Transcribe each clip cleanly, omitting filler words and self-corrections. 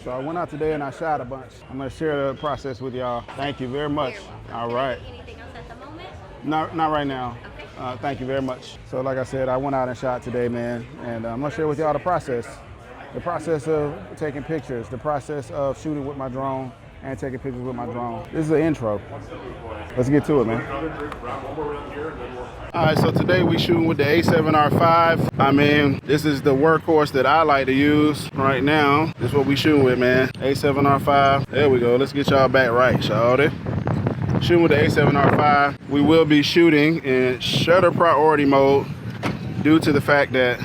So I went out today and I shot a bunch. I'm gonna share the process with y'all. Thank you very much. All right. Anything else at the moment? Not right now. Okay. Thank you very much. So like I said, I went out and shot today, man, and I'm gonna share with y'all the process. The process of taking pictures, the process of shooting with my drone and taking pictures with my drone. This is the intro. Let's get to it, man. All right, so today we shooting with the A7R-V. I mean, this is the workhorse that I like to use right now. This is what we shooting with, man. A7R-V. There we go. Let's get y'all back right, shawty. Shooting with the A7R-V. We will be shooting in shutter priority mode due to the fact that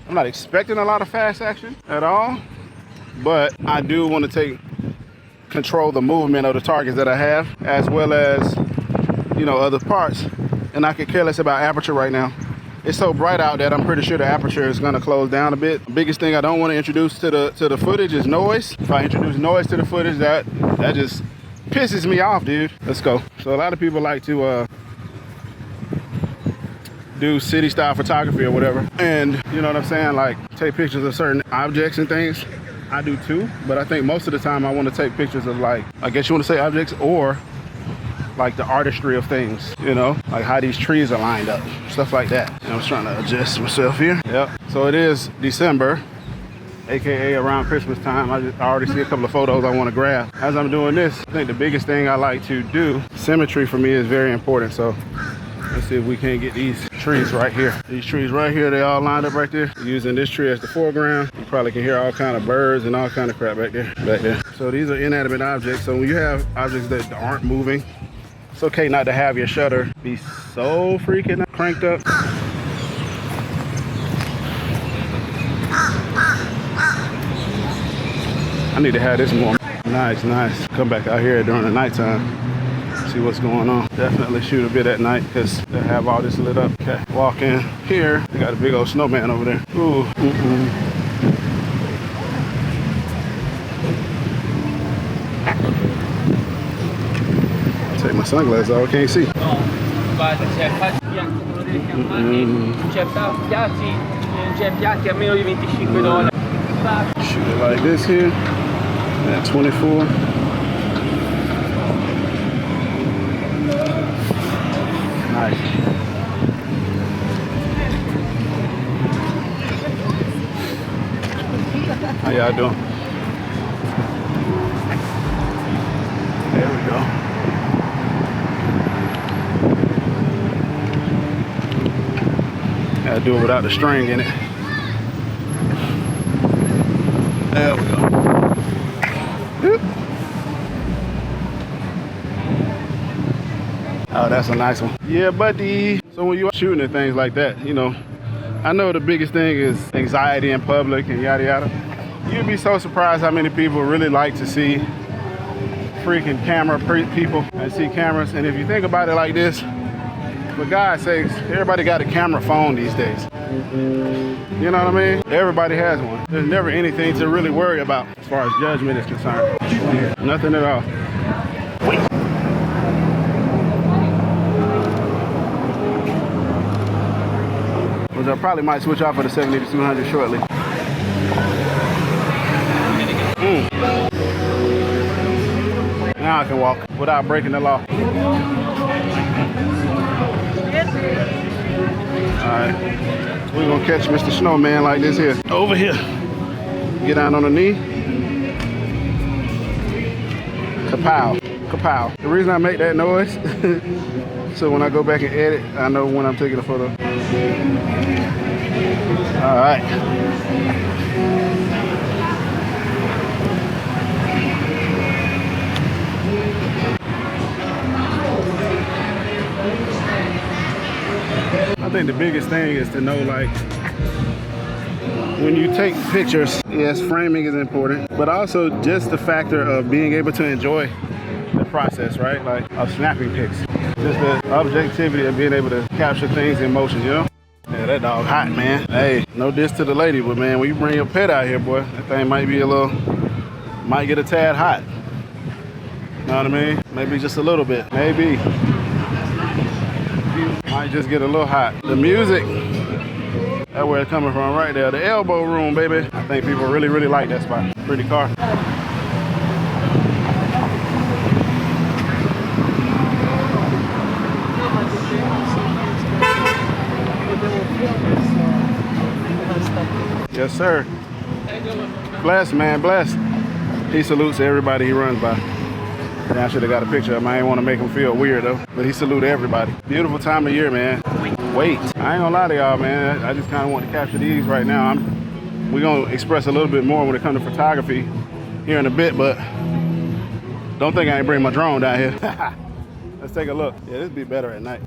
I'm not expecting a lot of fast action at all, but I do want to control the movement of the targets that I have, as well as, you know, other parts. And I could care less about aperture right now. It's so bright out that I'm pretty sure the aperture is gonna close down a bit. The biggest thing I don't want to introduce to the footage is noise. If I introduce noise to the footage, that just pisses me off, dude. Let's go. So a lot of people like to do city style photography or whatever, and you know what I'm saying, like take pictures of certain objects and things. I do too, but I think most of the time I want to take pictures of, like, I guess you want to say objects, or like the artistry of things, you know, like how these trees are lined up, stuff like that. And I was trying to adjust myself here. Yep. So it is December, aka around Christmas time. I already see a couple of photos I want to grab. As I'm doing this, I think the biggest thing I like to do, symmetry for me is very important. So let's see if we can't get these trees right here. These trees right here, they all lined up right there. Using this tree as the foreground. You probably can hear all kind of birds and all kind of crap back there. So these are inanimate objects. So when you have objects that aren't moving, it's okay not to have your shutter be so freaking cranked up. I need to have this more. Nice. Come back out here during the nighttime. See what's going on. Definitely shoot a bit at night because they have all this lit up. Okay, walk in here. They got a big old snowman over there. Ooh. Take my sunglasses off, I can't see. Shoot it like this here at 24. Nice. How y'all doing? There we go. Gotta do it without the string in it. There we go. Oh, that's a nice one. Yeah, buddy. So when you're shooting at things like that, you know, I know the biggest thing is anxiety in public and yada yada. You'd be so surprised how many people really like to see freaking camera people and see cameras. And if you think about it like this, for God's sakes, everybody got a camera phone these days. You know what I mean? Everybody has one. There's never anything to really worry about as far as judgment is concerned. Nothing at all. Which I probably might switch off for the 70-200 shortly. Now I can walk without breaking the law. Alright, we're gonna catch Mr. Snowman like this here. Over here. Get down on the knee. Kapow. Kapow. The reason I make that noise, so when I go back and edit, I know when I'm taking a photo. Alright. I think the biggest thing is to know, like, when you take pictures, yes, framing is important, but also just the factor of being able to enjoy the process, right? Like, of snapping pics. Just the objectivity of being able to capture things in motion, you know? Yeah, that dog hot, man. Hey, no diss to the lady, but man, when you bring your pet out here, boy, that thing might be might get a tad hot. Know what I mean? Maybe just a little bit, maybe. Might just get a little hot. The music, that's where it's coming from right there. The elbow room, baby. I think people really, really like that spot. Pretty car. Yes, sir. Blessed, man, blessed. He salutes everybody he runs by. And I should have got a picture of him. I didn't want to make him feel weird though, but he saluted everybody. Beautiful time of year, man. Wait, I ain't gonna lie to y'all, man. I just kind of want to capture these right now. We're gonna express a little bit more when it comes to photography here in a bit, but don't think I ain't bring my drone down here. Let's take a look. Yeah, this be better at night.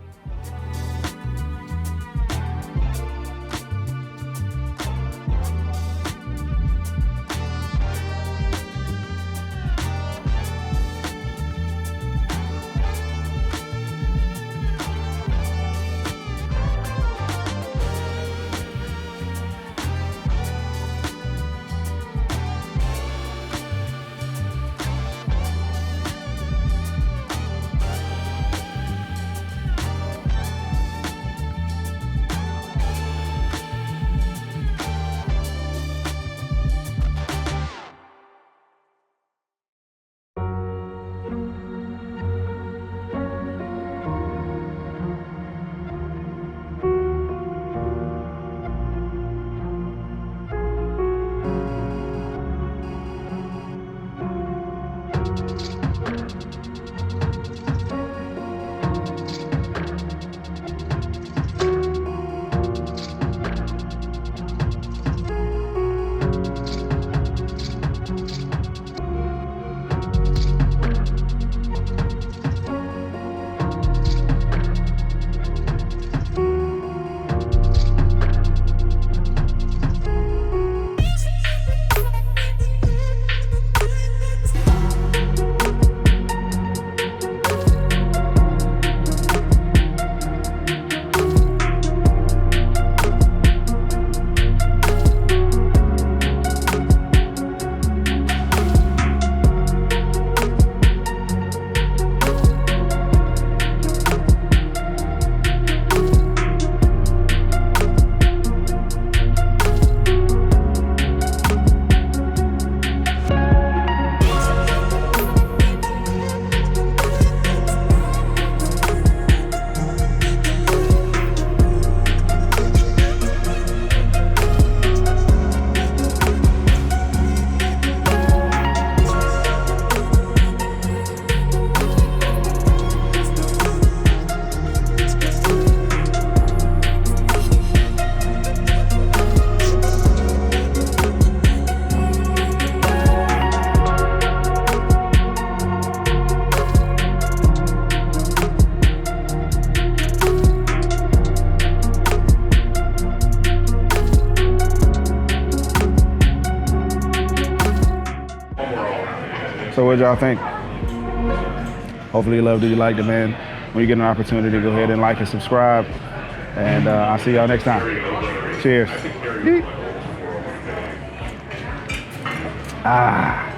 So what y'all think? Hopefully you loved it, you liked it, man. When you get an opportunity, go ahead and like and subscribe. And I'll see y'all next time. Cheers. Ah.